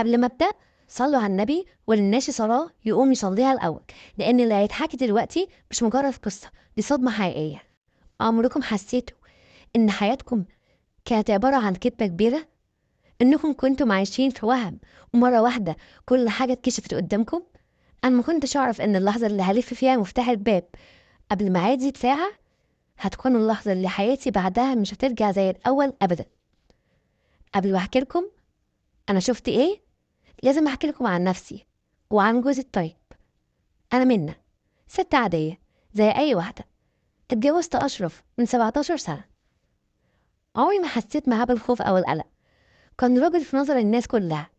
قبل ما ابدا صلوا على النبي، والناشي صلاه يقوم يصليها الاول، لان اللي هيتحكي دلوقتي مش مجرد قصه، دي صدمه حقيقيه. عمركم حسيتوا ان حياتكم كانت عباره عن كدبه كبيره؟ انكم كنتم عايشين في وهم، ومره واحده كل حاجه اتكشفت قدامكم؟ انا ما كنتش اعرف ان اللحظه اللي هلف فيها مفتاح الباب قبل ميعادي بساعه هتكون اللحظه اللي حياتي بعدها مش هترجع زي الاول ابدا. قبل ما احكي لكم انا شفت ايه، لازم احكي لكم عن نفسي وعن جوزي الطيب. انا منى، ست عاديه زي اي واحده. اتجوزت اشرف من 17 سنه. عمري ما حسيت معاه بالخوف او القلق. كان راجل في نظر الناس كلها،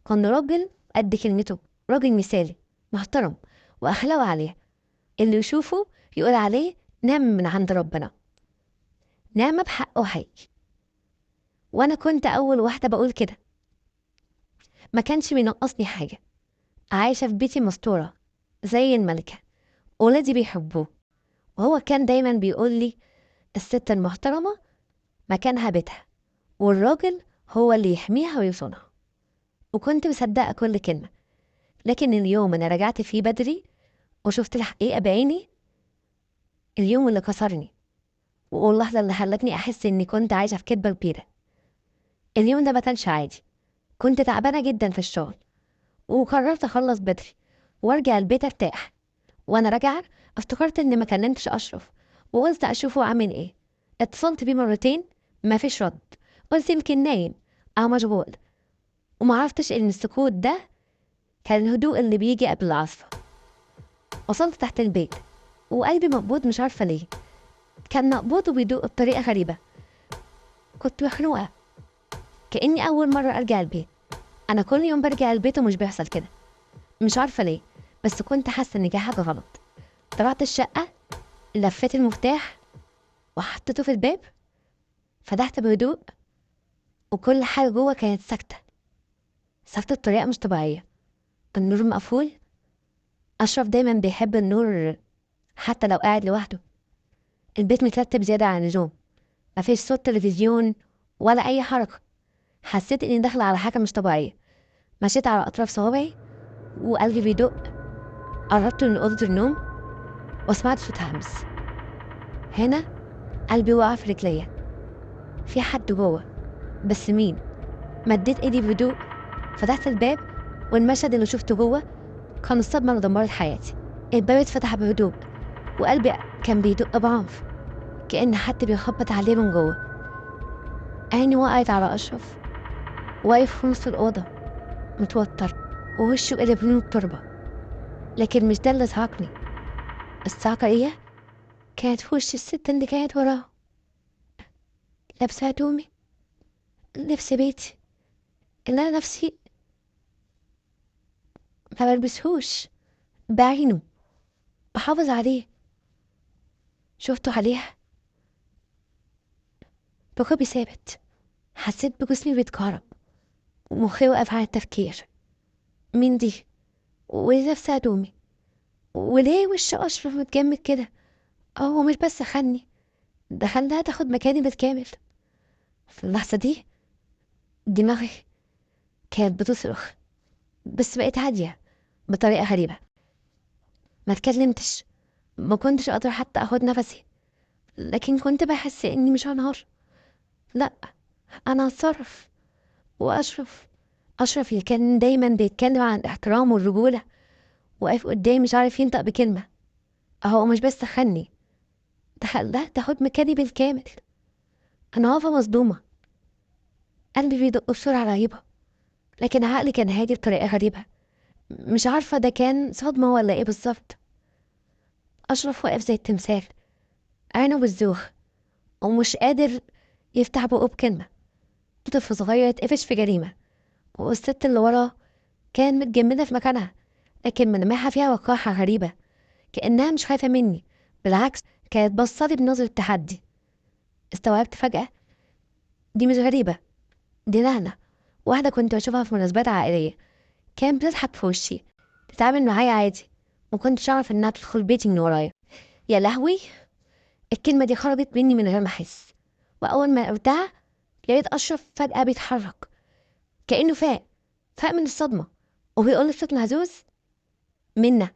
كان راجل قد كلمته، راجل مثالي محترم واخلاقه عاليه، اللي يشوفه يقول عليه نعمة من عند ربنا، نعمة بحقه حقيقي. وانا كنت اول واحده بقول كده. ما كانش بينقصني حاجه، عايشه في بيتي مستوره زي الملكه، ولادي بيحبوه. وهو كان دايما بيقول لي الست المحترمه مكانها بيتها، والراجل هو اللي يحميها ويصونها. وكنت مصدقه كل كلمه. لكن اليوم انا رجعت فيه بدري وشفت الحقيقه بعيني، اليوم اللي كسرني، واللحظه اللي خلتني احس اني كنت عايشه في كدبه كبيره. اليوم ده ما كانش عادي. كنت تعبانه جدا في الشغل، وقررت اخلص بدري وارجع البيت ارتاح. وانا راجعه افتكرت اني ما كلمتش اشرف، وقلت اشوفه عامل ايه. اتصلت بيه مرتين، ما فيش رد. قلت يمكن نايم او مشغول، وما عرفتش ان السكوت ده كان الهدوء اللي بيجي قبل العاصفه. وصلت تحت البيت وقلبي مقبوض، مش عارفه ليه. كان مقبوض وبيدق بطريقه غريبه. كنت مخنوقه، كاني اول مره ارجع البيت. انا كل يوم برجع البيت ومش بيحصل كده، مش عارفه ليه، بس كنت حاسه ان في حاجه غلط. طلعت الشقه، لفيت المفتاح وحطيته في الباب، فتحت بهدوء، وكل حاجة جوه كانت ساكتة، ساكتة بطريقة مش طبيعية. النور مقفول. أشرف دايما بيحب النور حتى لو قاعد لوحده. البيت مترتب زيادة عن اللزوم، مفيش صوت تلفزيون ولا أي حركة. حسيت إني داخلة على حاجة مش طبيعية. مشيت على أطراف صوابعي وقلبي بيدق. قربت من أوضة النوم وسمعت صوت همس. هنا قلبي وقع في رجليا. في حد جوه، بس مين؟ مديت ايدي بهدوء، فتحت الباب، والمشهد اللي شفته جوه كان الصدمة اللي دمرت حياتي. الباب اتفتح بهدوء، وقلبي كان بيدق بعنف، كأن حد بيخبط عليه من جوه. عيني وقعت على أشرف واقف في نص الأوضة متوتر، ووشه قلب لون التربة. لكن مش ده اللي صعقني. الصعقة ايه؟ كانت في وش الست اللي كانت وراه، لابسة هدومي، لبس بيتي اللي أنا نفسي ما بلبسهوش، بعينه، بحافظ عليه. شفته عليها ركبي ثابت. حسيت بجسمي بيتكهرب، ومخي وقف على التفكير. مين دي؟ وليه لابسة هدومي؟ وليه وش أشرف متجمد كده؟ هو مش بس خدني، ده خلاها تاخد مكاني بالكامل. في اللحظة دي دماغي كانت بتصرخ، بس بقيت هادية بطريقة غريبة. ما اتكلمتش، ما كنتش قادرة حتى اخد نفسي، لكن كنت بحس اني مش هنهار. لا، انا هتصرف. واشرف اللي كان دايما بيتكلم عن الاحترام والرجولة واقف قدامي مش عارف ينطق بكلمة. هو مش بس خدني، ده خلاها تاخد مكاني بالكامل. انا واقفة مصدومة، قلبي بيدق بسرعة رهيبة، لكن عقلي كان هادي بطريقة غريبة. مش عارفة ده كان صدمة ولا ايه بالظبط. أشرف واقف زي التمثال، عينه بالزوغ، ومش قادر يفتح بقه بكلمة. طفل صغير اتقفش في جريمة، والست اللي وراه كان متجمدة في مكانها، لكن ملامحها فيها وقاحة غريبة، كأنها مش خايفة مني، بالعكس كانت بصلي بنظرة تحدي. استوعبت فجأة دي مش غريبة، دي لعنة. واحدة كنت بشوفها في مناسبات عائلية، كانت بتضحك في وشي، تتعامل معايا عادي، مكنتش أعرف إنها تدخل بيتي من ورايا. يا لهوي، الكلمة دي خرجت مني من غير ما أحس. وأول ما قلتها لقيت أشرف فجأة بيتحرك، كأنه فاق، فاق من الصدمة وبيقول بصوت مهزوز: منا،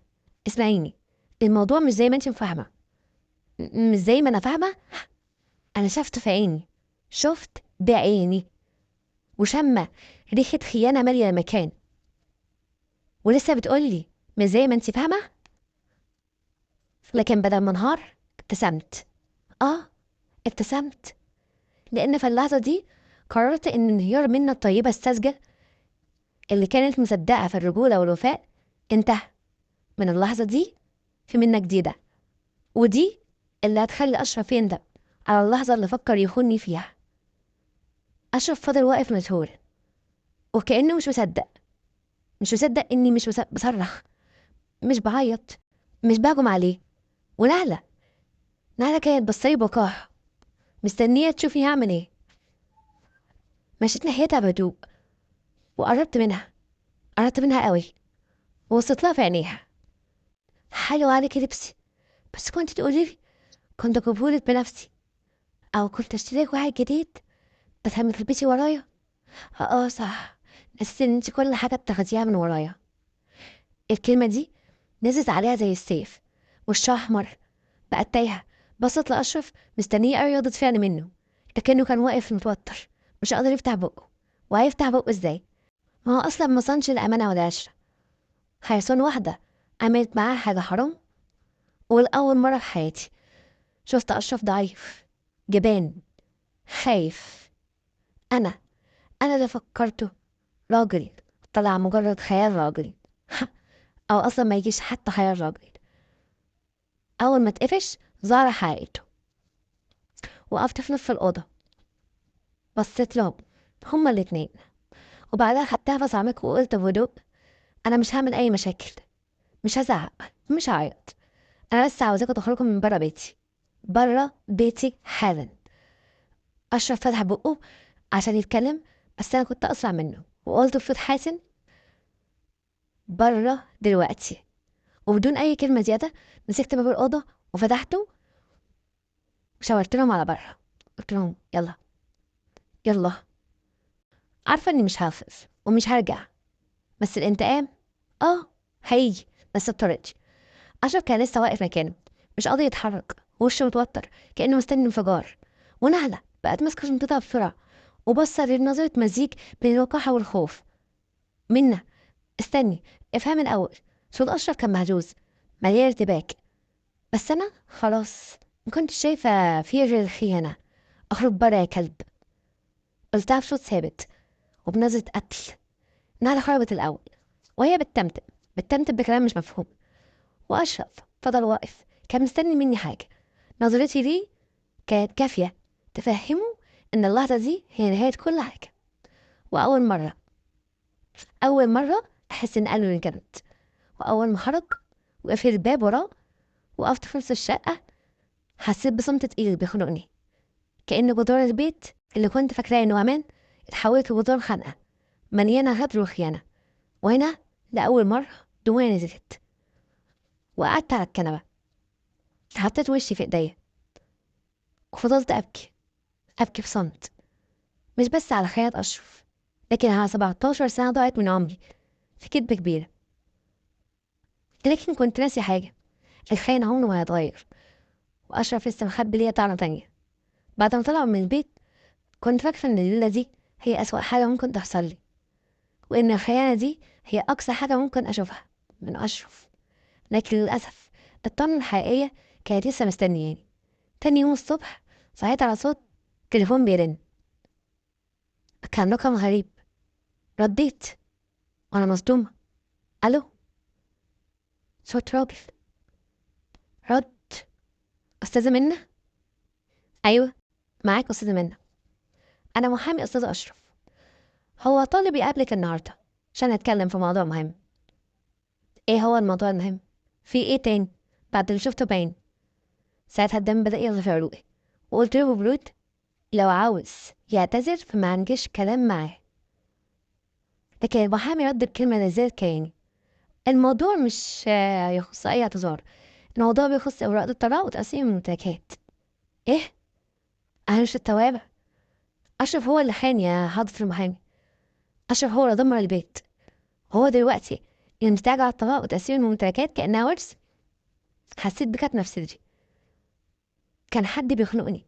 اسمعيني، الموضوع مش زي ما انت فاهمة. مش زي ما انا فاهمة. انا شفت في عيني، شفت بعيني وشمة ريحة خيانة مالية المكان، ولسه بتقولي مش زي ما انت فاهمة. لكن بدل ما انهار ابتسمت. اه، ابتسمت، لان في اللحظة دي قررت ان انهيار منا الطيبة الساذجة اللي كانت مصدقة في الرجولة والوفاء انتهى. من اللحظة دي في منا جديدة، ودي اللي هتخلي أشرف يندم على اللحظة اللي فكر يخوني فيها. أشرف فضل واقف مذهول وكأنه مش مصدق، مش مصدق إني مش بصرخ، مش بعيط، مش بهجم عليه. ونهلة، نهلة كانت بصلي بوقاح، مستنية تشوفي هعمل ايه. مشيت ناحيتها بهدوء وقربت منها، قربت منها قوي، ووصلت لها في عينيها. حلو عليكي لبسي، بس كنت تقولي لي كنت اجيبهولك بنفسي، او كنت اشتريك واحد جديد بس لما تلبسي ورايا. صح، نسيت ان انت كل حاجه بتاخديها من ورايا. الكلمه دي نزلت عليها زي السيف، وشها احمر، بقت تايهه. بصت لاشرف مستنيه اي ردة فعل منه، لكنه كان واقف متوتر، مش قادر يفتح بقه. وهيفتح بقه ازاي؟ ما هو اصلا ما صنش الامانه ولا عشره. هيصون واحده عملت معاه حاجه حرام. والاول مره في حياتي شفت اشرف ضعيف، جبان، خايف. انا انا اللي فكرته راجل طلع مجرد خيال راجل. او اصلا ما يجيش حتى خيال راجل. اول ما اتقفش ظهر حقيقته. وقفت في نص الاوضه، بصيت لهم هما الاتنين، وبعدها خدتها نفس عميق وقلت بهدوء: انا مش هعمل اي مشاكل، مش هزعق، مش هعيط. انا بس عاوزاكم تخرجوا من بره بيتي، بره بيتي حالا. اشرف فتح بقه عشان يتكلم، بس انا كنت اسرع منه وقلت بصوت حاسم: بره دلوقتي. وبدون اي كلمه زياده مسكت باب الاوضه وفتحته وشاورت لهم على بره. قلت لهم يلا، يلا. عارفه اني مش هخسر ومش هرجع، بس الانتقام اه هيجي، بس بطريقتي. اشرف كان لسه واقف مكانه، مش قادر يتحرك، وشه متوتر كانه مستني انفجار. ونهله بقت ماسكه شنطتها بسرعه وبصت بنظره مزيج بين الوقاحه والخوف. منا، استني، افهمي الاول. صوت اشرف كان مهزوز، مليان ارتباك. بس انا خلاص ما كنتش شايفه في غير الخيانه. اخرج بره يا كلب، قلتها بصوت ثابت وبنظرة قتل. نهلة خرجت الأول وهي بتتمتم بكلام مش مفهوم. وأشرف فضل واقف، كان مستني مني حاجة. نظرتي ليه كانت كافية تفهمه إن اللحظة دي هي نهاية كل حاجة. وأول مرة، أول مرة أحس إن قلبي انجمد. وأول ما خرج وقفل الباب وراه، وقفت في نص الشقة، حسيت بصمت تقيل بيخنقني، كأن جدار البيت اللي كنت فاكراه إنه أمان اتحولت لجدار خنقة مليانة غدر وخيانة. وهنا لأول مرة دموعي نزلت، وقعدت على الكنبة، حطيت وشي في ايديا وفضلت أبكي، أبكي بصمت. مش بس على خيانة أشرف، لكن على 17 سنة ضاعت من عمري في كدبة كبيرة. لكن كنت ناسي حاجة: الخاين عمره ما هيتغير، وأشرف لسه مخبي ليا طعنة تانية. بعد ما طلعوا من البيت كنت فاكرة إن الليلة دي هي أسوأ حاجة ممكن تحصل لي، وإن الخيانة دي هي أقصى حاجة ممكن أشوفها من أشرف. لكن للأسف الطعنة الحقيقية كانت لسه مستنياني. تاني يوم الصبح صحيت على صوت تليفون بيرن. كان رقم غريب. رديت وانا مصدومة. الو، صوت راجل. رد: استاذة منى؟ ايوه، معاك استاذة منى. انا محامي استاذ اشرف، هو طالب يقابلك النهارده عشان نتكلم في موضوع مهم. ايه هو الموضوع المهم؟ في ايه تاني بعد اللي شفته باين؟ ساعتها الدم بدأ يغلي في عروقي، وقلت له ببرود: لو عاوز يعتذر فما عنديش كلام معاه. لكن المحامي رد بكلمة نزلت كياني: الموضوع مش يخص اي اعتذار، الموضوع بيخص اوراق الطلاق وتقسيم الممتلكات. ايه؟ انا مش التوابع. اشرف هو اللي خان يا حضرة المحامي. اشرف هو اللي دمر البيت، هو دلوقتي اللي مستعجل على الطلاق وتقسيم الممتلكات كأنها ورث. حسيت بكتمة في صدري، كان حد بيخنقني.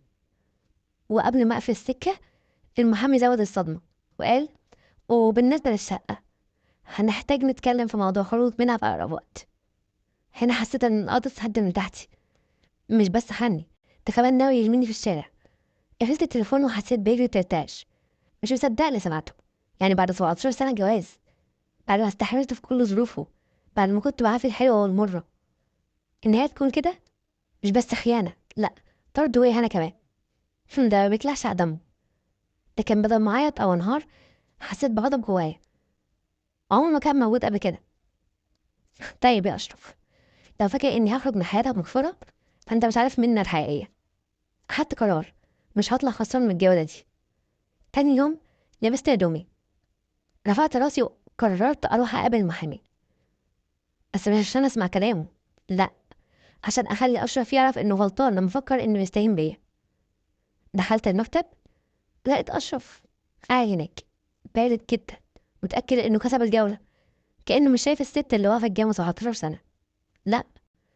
وقبل ما أقفل السكة المحامي زود الصدمة وقال: وبالنسبة للشقة هنحتاج نتكلم في موضوع خروج منها في أقرب وقت. هنا حسيت إن الأرض اتهد من تحتي، مش بس حني، ده كمان ناوي يرميني في الشارع. قفلت التليفون وحسيت برجلي بترتعش، مش مصدقة اللي سمعته. يعني بعد 17 سنة جواز، بعد ما استحملت في كل ظروفه، بعد ما كنت بعافي الحلوة والمرة، النهاية تكون كده؟ مش بس خيانة، لأ، طرد وإهانة كمان. ده بيكلعش على دمه. لكن بدل ما أعيط أو أنهار، حسيت بغضب جوايا عمره ما كان موجود قبل كده. طيب يا أشرف، لو فاكر إني هخرج من حياتك مغفرة، فأنت مش عارف مننا الحقيقية. أخدت قرار، مش هطلع خسران من الجولة دي. تاني يوم لبست هدومي، رفعت راسي وقررت أروح أقابل المحامي. بس مش عشان أسمع كلامه، لأ، عشان أخلي أشرف يعرف إنه غلطان لما فكر إنه يستهين بيا. دخلت المكتب، لقيت أشرف قاعد هناك بارد جدا، متأكد إنه كسب الجولة، كأنه مش شايف الست اللي واقفة جنبه 17 سنة. لأ،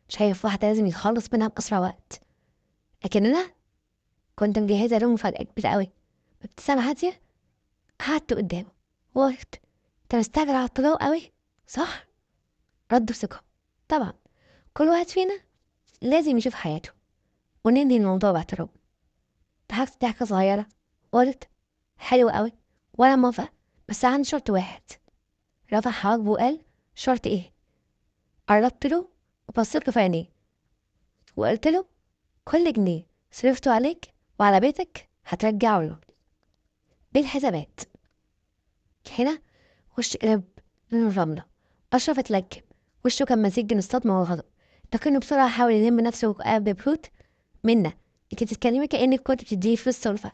شايف واحدة لازم يخلص منها بأسرع وقت. لكن أنا كنت مجهزة له مفاجأة كبيرة أوي. بابتسامة هادية قعدت قدامه وقلت: أنت مستعجل على الطلاق أوي، صح؟ رد بثقة: طبعا، كل واحد فينا لازم يشوف حياته وننهي الموضوع باحترام. ضحكت ضحكة صغيرة وقلت: حلو أوي، وأنا موافقة، بس عندي شرط واحد. رفع حواجبه وقال: شرط إيه؟ قربت له وبصيت له في عينيه وقلت له: كل جنيه صرفته عليك وعلى بيتك هترجعه له بالحسابات. هنا وش قلب من الرملة. أشرف اتلجم، وشه كان مزيج بين الصدمة والغضب، لكنه بسرعة حاول يلم نفسه وقال ببرود: منا، انت بتتكلمي كأنك كنت بتديني فلوس سلفة.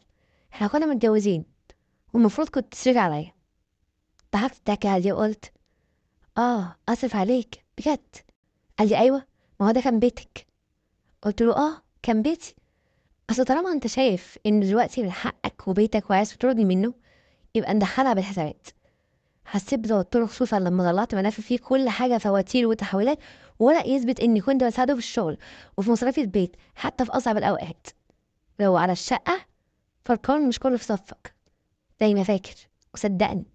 احنا كنا متجوزين والمفروض كنت تصرفي عليا. ضحكت ضحكة هادية وقلت: أصرف عليك بجد؟ قال لي: أيوة، ما هو ده كان بيتك. قلت له: كان بيتي، أصل طالما أنت شايف إن دلوقتي من حقك وبيتك وعايز تطردني منه، يبقى ندخلها بالحسابات. حسيت بتوتر خصوصا لما طلعت ملف فيه كل حاجة، فواتير وتحويلات، وورق يثبت إني كنت بساعده في الشغل وفي مصاريف البيت حتى في أصعب الأوقات. لو على الشقة، فالقانون مش كله في صفك زي ما فاكر. وصدقني،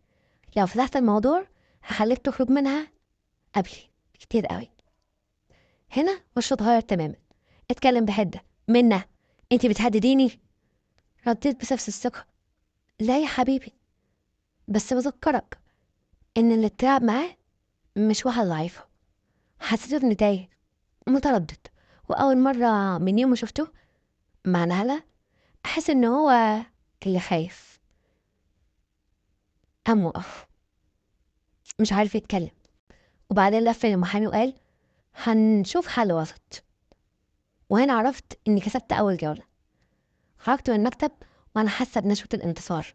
لو فتحت الموضوع هخليك تخرج منها قبلي كتير قوي. هنا وشه اتغير تماما، اتكلم بحدة: منى، انتي بتهدديني؟ رديت بنفس الثقة: لا يا حبيبي، بس بذكرك ان اللي اتلعب معاه مش واحد ضعيفة. حسيت اني تايه متردد، واول مرة من يوم ما شفته مع نهلة احس ان هو اللي خايف. قام وقف مش عارف يتكلم، وبعدين لف للمحامي وقال: هنشوف حل وسط. وهنا عرفت اني كسبت اول جولة. خرجت من المكتب وانا حاسة بنشوة الانتصار،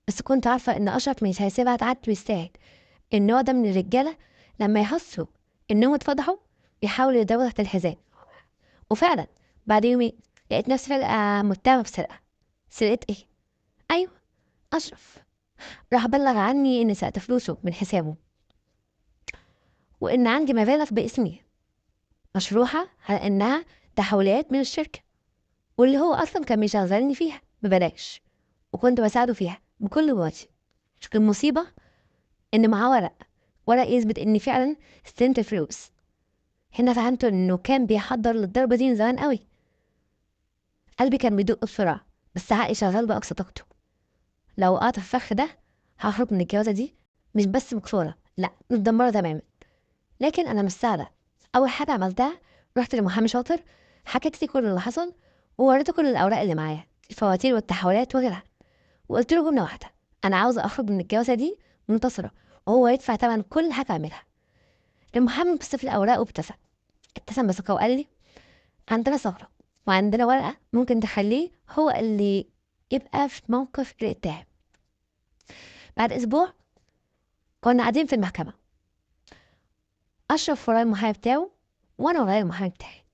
بس كنت عارفة ان اشرف مش هيسيبها تعدي بالساهل. النوع ده من الرجالة لما يحسوا انهم اتفضحوا بيحاولوا يضربوا تحت الحزام. وفعلا بعد يومين لقيت نفسي فجأة متهمة بسرقة. سرقة ايه؟ ايوه، اشرف راح بلغ عني اني سرقت فلوسه من حسابه، وان عندي مبالغ باسمي مشروحة على انها تحويلات من الشركة، واللي هو اصلا كان بيشغلني فيها ببلاش وكنت بساعده فيها بكل وقتي. المصيبة ان معاه ورق يثبت اني فعلا استلمت الفلوس. هنا فهمت انه كان بيحضر للضربة دي من زمان قوي. قلبي كان بيدق بسرعة، بس عقلي شغال بأقصى طاقته. لو وقعت في الفخ ده هخرج من الجوازة دي مش بس مكسورة، لأ، متدمرة تماما. لكن أنا مش سهلة. أول حاجة عملتها، رحت لمحامي شاطر، حكيت لي كل اللي حصل ووريته كل الأوراق اللي معايا، الفواتير والتحويلات وغيرها، وقلت له جملة واحدة: أنا عاوزة أخرج من الجوازة دي منتصرة، وهو يدفع تمن كل حاجة أعملها. المحامي بص في الأوراق وابتسم، ابتسم بثقة وقال لي: عندنا ثغرة وعندنا ورقة ممكن تخليه هو اللي يبقى في موقف الاتهام. بعد أسبوع كنا قاعدين في المحكمة، أشرف ورايا المحامي بتاعه وأنا ورايا المحامي بتاعي.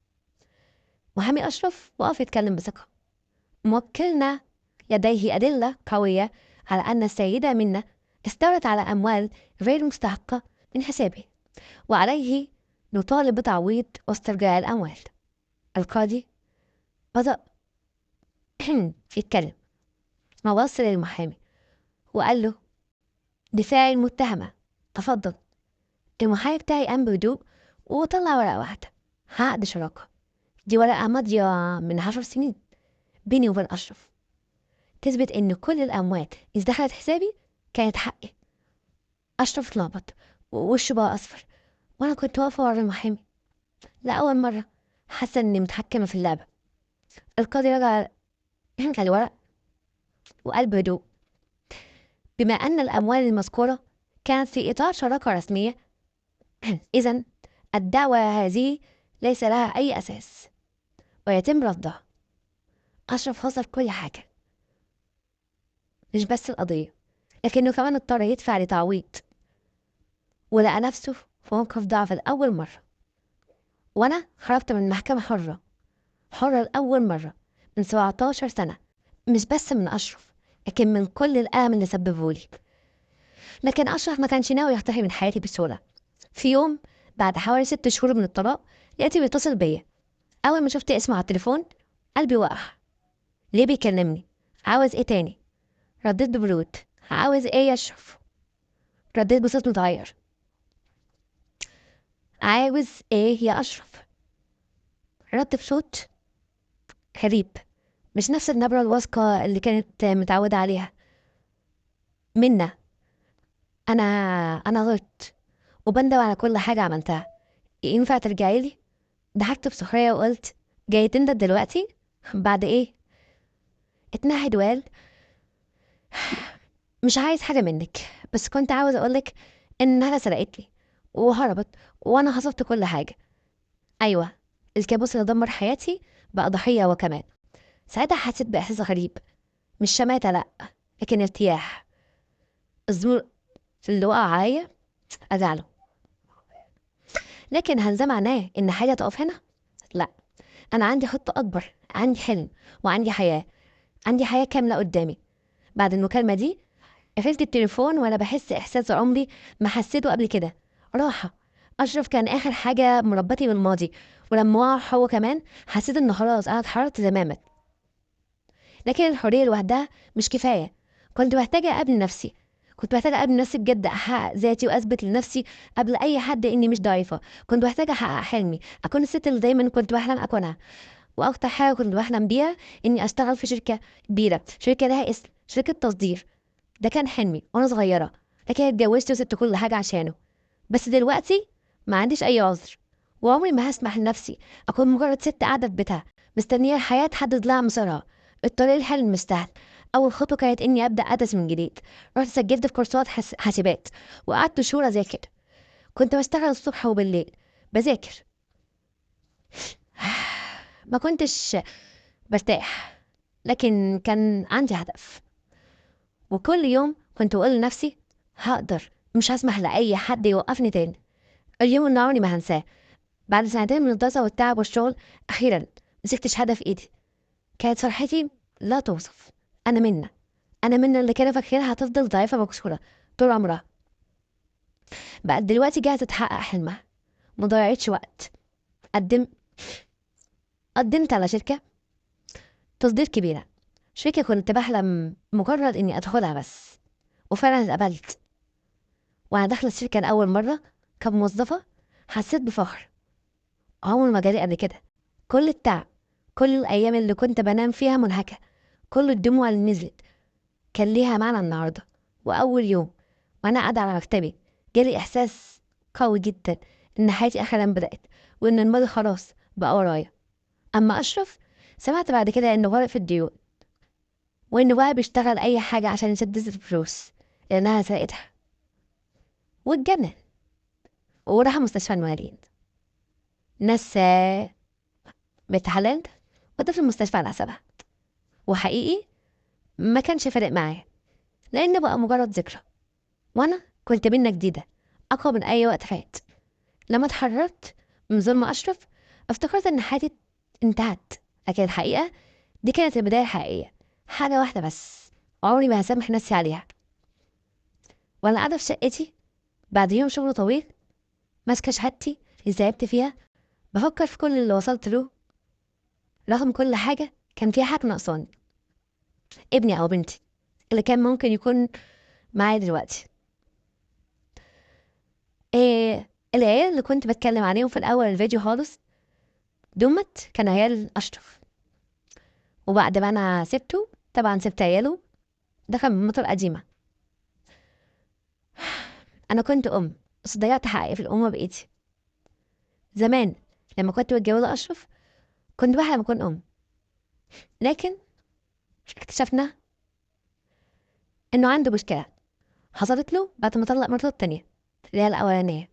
محامي أشرف وقف يتكلم بثقة: موكلنا لديه أدلة قوية على أن السيدة منى استولت على أموال غير مستحقة من حسابي، وعليه نطالب بتعويض واسترجاع الأموال. القاضي بدأ يتكلم، ما وصل للمحامي وقال له: دفاعي المتهمة، تفضل. المحامي بتاعي قام بهدوء وطلع ورقة واحدة، عقد شراكة. دي ورقة ماضية من 10 سنين بيني وبين أشرف، تثبت إن كل الأموال اللي دخلت حسابي كانت حقي. أشرف اتلخبط ووشه بقى أصفر، وأنا كنت واقفة ورا المحامي لأول مرة، حاسة إني متحكمة في اللعبة. القاضي رجع الورق وقال بهدوء: بما أن الأموال المذكورة كانت في إطار شراكة رسمية، إذن الدعوى هذه ليس لها أي أساس ويتم رفضها. أشرف خسر كل حاجة، مش بس القضية، لكنه كمان اضطر يدفع لتعويض، ولقى نفسه في موقف ضعف لأول مرة. وأنا خرجت من المحكمة حرة لأول مرة من 17 سنة، مش بس من أشرف، لكن من كل الألم اللي سببهولي. لكن أشرف ما كانش ناوي يختفي من حياتي بسهولة. في يوم بعد حوالي 6 شهور من الطلاق، لقيته بيتصل بيا. أول ما شفت اسمه على التليفون قلبي وقع. ليه بيكلمني؟ عاوز ايه تاني؟ رديت ببرود: عاوز ايه يا أشرف؟ رديت بصوت متغير: عاوز ايه يا أشرف؟ رد بصوت غريب، مش نفس النبرة الواثقة اللي كانت متعودة عليها. منا، أنا أنا غلطت وبندم على كل حاجة عملتها، ينفع ترجعي لي؟ ضحكت بسخرية وقلت: جاي تندم دلوقتي؟ بعد ايه؟ اتنهد وقال: مش عايز حاجة منك، بس كنت عاوز أقولك إن نهلة سرقتلي وهربت وأنا خسرت كل حاجة. أيوة، الكابوس اللي دمر حياتي بقى ضحية وكمان. ساعتها حسيت بإحساس غريب، مش شماتة لأ، لكن ارتياح. الزور اللي وقع عليا أزعله، لكن هل ده معناه إن حاجة تقف هنا؟ لأ، أنا عندي خطة أكبر، عندي حلم وعندي حياة، عندي حياة كاملة قدامي. بعد المكالمة دي قفلت التليفون وأنا بحس إحساس عمري ما حسيته قبل كده، راحة. أشرف كان آخر حاجة مربطي بالماضي، ولما وقع هو كمان حسيت إن خلاص أنا اتحررت تماما. لكن الحرية لوحدها مش كفاية، كنت محتاجة أقابل نفسي، كنت محتاجة أقابل نفسي بجد، أحقق ذاتي وأثبت لنفسي قبل أي حد إني مش ضعيفة. كنت محتاجة أحقق حلمي، أكون الست اللي دايما كنت بحلم أكونها. وأكتر حاجة كنت بحلم بيها إني أشتغل في شركة كبيرة، شركة لها اسم، شركة تصدير. ده كان حلمي وأنا صغيرة، لكن اتجوزت وسبت كل حاجة عشانه. بس دلوقتي ما عنديش أي عذر، وعمري ما هسمح لنفسي أكون مجرد ست قاعدة في بيتها مستنية الحياة تحدد لها مصيرها. الطريق الحلم مش سهل. أول خطوة كانت إني أبدأ أدرس من جديد. رحت سجلت في كورسات حاسبات وقعدت شهور أذاكر. كنت بشتغل الصبح وبالليل بذاكر. ما كنتش برتاح، لكن كان عندي هدف. وكل يوم كنت بقول لنفسي: هقدر، مش هسمح لأي حد يوقفني تاني. اليوم اللي عمري ما هنساه، بعد سنتين من الدراسة والتعب والشغل، أخيرا مسكت شهادة في إيدي. كانت فرحتي لا توصف. أنا منا اللي كانت فاكرينها هتفضل ضعيفة مكسورة طول عمرها، بقت دلوقتي جاهزة تحقق حلمها. مضيعتش وقت. قدم قدمت على شركة تصدير كبيرة، شركة كنت بحلم مجرد إني أدخلها بس، وفعلا اتقبلت. وأنا داخلة الشركة لأول مرة كموظفة حسيت بفخر عمر ما جالي قبل كده. كل التعب، كل الأيام اللي كنت بنام فيها منهكة، كل الدموع اللي نزلت كان ليها معنى النهاردة. وأول يوم وأنا قاعدة على مكتبي جالي إحساس قوي جدا إن حياتي أخيرا بدأت، وإن الماضي خلاص بقى ورايا. أما أشرف، سمعت بعد كده إنه غرق في الديون، وإنه بقى بيشتغل أي حاجة عشان يسدد الفلوس لأنها سرقتها، واتجنن وراح مستشفى المواليد. ناس بنت حلال ودته في المستشفى على حسابها. وحقيقي ما كانش فارق معايا، لأنه بقى مجرد ذكرى، وأنا كنت بينا جديدة أقوى من أي وقت فات. لما اتحررت من ظلم أشرف افتكرت إن حياتي انتهت، لكن الحقيقة دي كانت البداية الحقيقية. حاجة واحدة بس عمري ما هسامح نفسي عليها: وأنا قاعدة في شقتي بعد يوم شغل طويل، ماسكة شهادتي اللي تعبت فيها، بفكر في كل اللي وصلت له. رغم كل حاجة كان في حاجة ناقصاني، ابني أو بنتي اللي كان ممكن يكون معايا دلوقتي. العيال اللي كنت بتكلم عليهم في الأول الفيديو خالص دمت كان عيال أشرف، وبعد ما أنا سبته طبعا سبت عياله دخل من مطر قديمة. أنا كنت أم بس ضيعت حقي في الأمومة بإيدي. زمان لما كنت متجوزة أشرف كنت بحلم أكون أم، لكن اكتشفنا إنه عنده مشكلة حصلت له بعد ما طلق مرته التانية اللي هي الأولانية.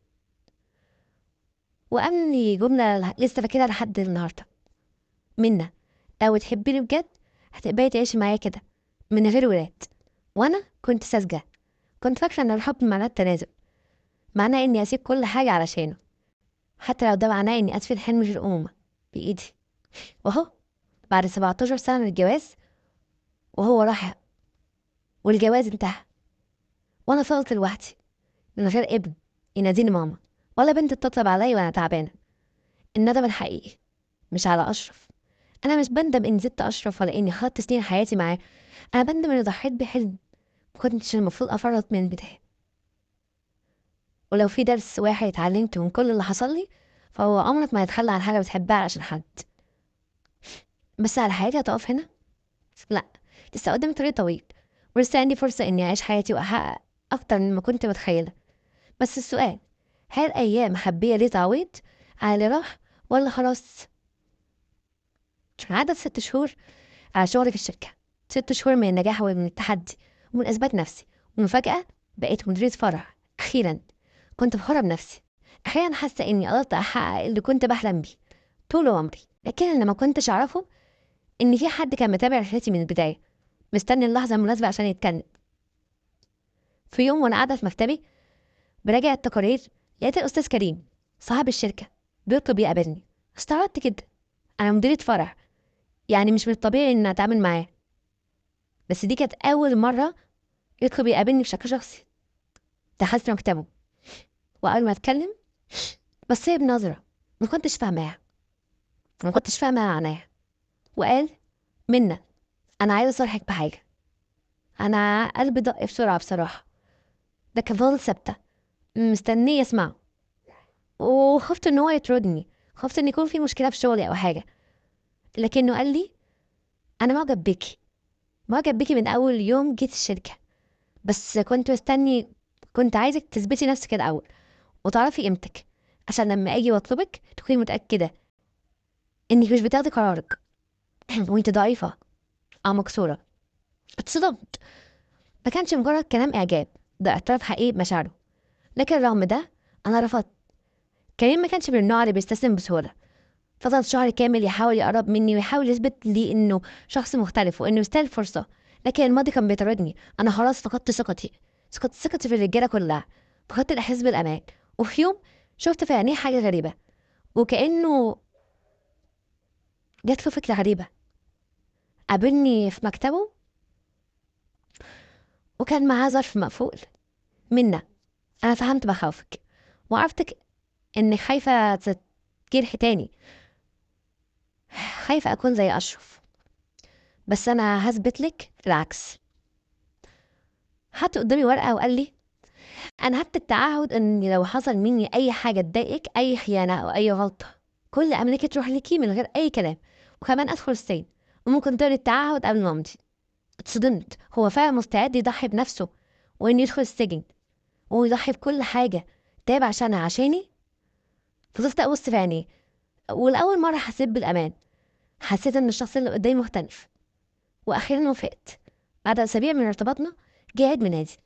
وقام لي جملة لسه فاكرها لحد النهاردة: منا، لو تحبيني بجد هتقبلي تعيشي معايا كده من غير ولاد. وأنا كنت ساذجة، كنت فاكرة إن الحب معناه التنازل، معناه إني أسيب كل حاجة علشانه، حتى لو ده معناه إني أطفي الحلم في الأمومة بإيدي. وأهو بعد 17 سنة من الجواز وهو راح والجواز انتهى، وأنا فضلت لوحدي من غير ابن يناديني ماما، ولا بنت تطلب عليا وأنا تعبانة. الندم الحقيقي مش على أشرف. أنا مش بندم إني زدت أشرف ولا إني خدت سنين حياتي معاه، أنا بندم إني ضحيت بحلم مكنتش المفروض أفرط من البداية. ولو في درس واحد اتعلمته من كل اللي حصل لي فهو عمرك ما هتخلى عن حاجة بتحبها علشان حد. بس على حياتي هتقف هنا؟ لا، لسه قدامي طريق طويل، ولسه عندي فرصة إني أعيش حياتي وأحقق أكتر من ما كنت متخيلة. بس السؤال: هل أيام محبية ليه تعويض على اللي راح ولا خلاص؟ عدد 6 شهور على شغلي في الشركة، 6 شهور من النجاح ومن التحدي ومن إثبات نفسي، ومن فجأة بقيت مديرة فرع. أخيرا كنت فخورة بنفسي، أخيرا حاسة إني قدرت أحقق اللي كنت بحلم بيه طول عمري. لكن اللي ما كنتش أعرفه إن في حد كان متابع رحلتي من البداية، مستني اللحظة المناسبة عشان يتكلم. في يوم وأنا قاعدة في مكتبي براجع التقارير لقيت الأستاذ كريم صاحب الشركة بيطلب يقابلني. استغربت جدا، أنا مديرة فرع، يعني مش من الطبيعي إن أتعامل معاه. بس دي كانت أول مرة يطلب يقابلني بشكل شخصي. دخلت مكتبه وأول ما أتكلم بصيت بنظرة ما كنتش فاهماها، ما كنتش فاهمة معناها، وقال: منا، أنا عايز أصارحك بحاجة. أنا قلبي دق بسرعة بصراحة، ده كان فضل ثابتة مستنية أسمعه، وخفت إن هو يطردني، خفت إن يكون في مشكلة في شغلي أو حاجة. لكنه قال لي: أنا معجب بيكي، معجب بيكي من أول يوم جيت الشركة، بس كنت مستني، كنت عايزك تثبتي نفسك الأول وتعرفي قيمتك، عشان لما أجي وأطلبك تكوني متأكدة إنك مش بتاخدي قرارك وإنت ضعيفة أو مكسورة. اتصدمت، ما كانش مجرد كلام إعجاب، ده اعتراف حقيقي بمشاعره. لكن رغم ده أنا رفضت. كريم ما كانش من النوع اللي بيستسلم بسهولة. فضل شهر كامل يحاول يقرب مني ويحاول يثبت لي إنه شخص مختلف وإنه يستاهل فرصة. لكن الماضي كان بيطاردني، أنا خلاص فقدت ثقتي في الرجالة كلها، فقدت الإحساس بالأمان. وفي يوم شفت في عينيه حاجة غريبة، وكأنه جات له فكرة غريبة. قابلني في مكتبه وكان معاه ظرف مقفول. منا، أنا فهمت مخاوفك وعرفتك إنك خايفة تجرحي تاني، خايفة أكون زي أشرف. بس أنا هثبت لك العكس. حط قدامي ورقة وقال لي: أنا هكتب تعهد إن لو حصل مني أي حاجة تضايقك، أي خيانة أو أي غلطة، كل أملاكي تروح ليكي من غير أي كلام، وكمان أدخل السجن وممكن تقري التعهد قبل ما أمضي. اتصدمت، هو فعلا مستعد يضحي بنفسه وإنه يدخل السجن ويضحي بكل حاجة تابع عشاني؟ فضلت أبص في عينيه، والأول مرة حسيت بالأمان، حسيت إن الشخص اللي قدامي مختلف. وأخيرا وافقت. بعد أسابيع من ارتباطنا جه عيد ميلادي،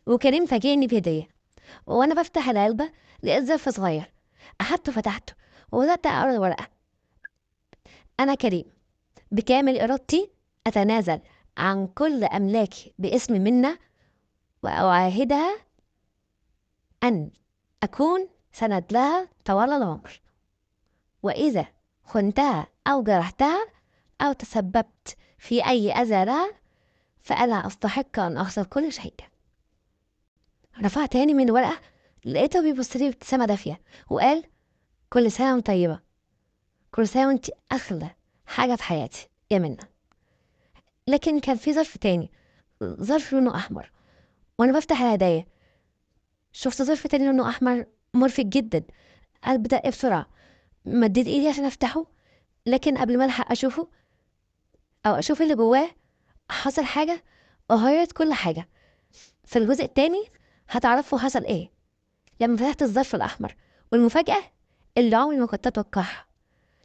وكريم فاجئني بهدية. وأنا بفتح العلبة لقيت ظرف صغير، أخدته فتحته وبدأت أقرأ الورقة: أنا كريم بكامل إرادتي أتنازل عن كل أملاكي باسم منا، وأعاهدها أن أكون سند لها طوال العمر، وإذا خنتها أو جرحتها أو تسببت في أي أذى لها فأنا أستحق أن أخسر كل شيء. رفعت تاني من الورقة، لقيته بيبص لي بابتسامة دافية وقال: كل سنة وانت طيبة، كل سنة وانت أغلى حاجة في حياتي يا منى. لكن كان في ظرف تاني، ظرف لونه أحمر، وأنا بفتح الهدايا شفت ظرف تاني لونه أحمر مرفق جدا. قلبي دق بسرعة، مديت إيدي عشان أفتحه، لكن قبل ما ألحق أشوفه أو أشوف اللي جواه حصل حاجة وغيرت كل حاجة. في الجزء التاني هتعرفوا حصل إيه لما فتحت الظرف الأحمر، والمفاجأة اللي عمري ما كنت أتوقعها.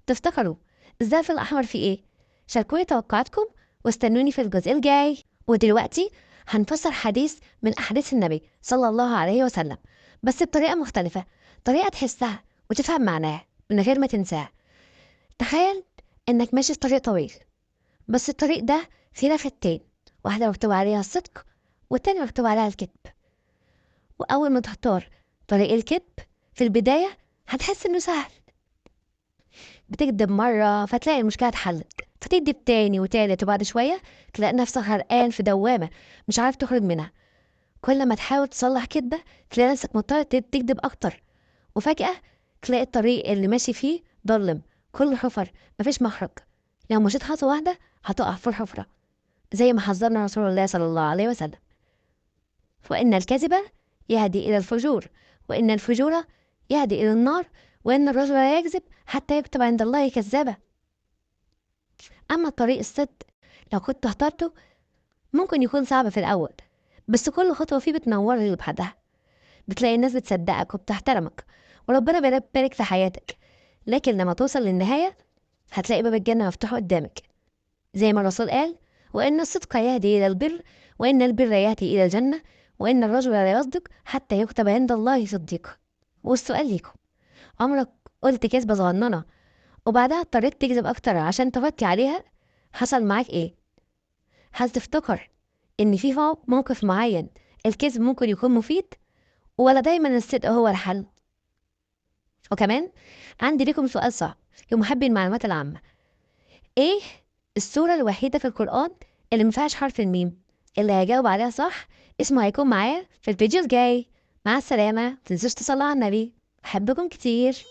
تفتكروا الظرف الأحمر فيه إيه؟ شاركوني توقعاتكم واستنوني في الجزء الجاي. ودلوقتي هنفسر حديث من أحاديث النبي صلى الله عليه وسلم، بس بطريقة مختلفة، طريقة تحسها وتفهم معناها من غير ما تنساه. تخيل إنك ماشي في طريق طويل، بس الطريق ده فيه لفتين، واحدة مكتوب عليها الصدق والتانية مكتوب عليها الكذب. وأول ما تختار طريق الكذب في البداية هتحس إنه سهل، بتكدب مرة فتلاقي المشكلة اتحلت، فتكدب تاني وتالت، وبعد شوية تلاقي نفسك غرقان في دوامة مش عارف تخرج منها. كل ما تحاول تصلح كدبة تلاقي نفسك مضطر تكدب أكتر، وفجأة تلاقي الطريق اللي ماشي فيه ضلم، كله حفر، مفيش مخرج. لو مشيت خطوة واحدة هتقع في الحفرة، زي ما حذرنا رسول الله صلى الله عليه وسلم. وإن الكذب يهدي إلى الفجور، وإن الفجور يهدي إلى النار، وإن الرجل لا يكذب حتى يكتب عند الله كذابا. أما طريق الصدق لو كنت اخترته ممكن يكون صعب في الأول، بس كل خطوة فيه بتنور اللي بعدها، بتلاقي الناس بتصدقك وبتحترمك، وربنا بيبارك في حياتك. لكن لما توصل للنهاية هتلاقي باب الجنة مفتوح قدامك، زي ما الرسول قال: وإن الصدق يهدي إلى البر، وإن البر يهدي إلى الجنة، وإن الرجل لا يصدق حتى يكتب عند الله صديقا. والسؤال ليكم: عمرك قلت كذبة صغننة وبعدها اضطريت تكذب أكتر عشان تغطي عليها؟ حصل معاك إيه؟ هل تفتكر إن في موقف معين الكذب ممكن يكون مفيد، ولا دايما الصدق هو الحل؟ وكمان عندي لكم سؤال صعب لمحبي المعلومات العامة: إيه السورة الوحيدة في القرآن اللي مفيهاش حرف الميم؟ اللي هيجاوب عليها صح اسمه هيكون معايا في الفيديو الجاي. مع السلامة، متنسوش تصلوا على النبي، بحبكم كتير.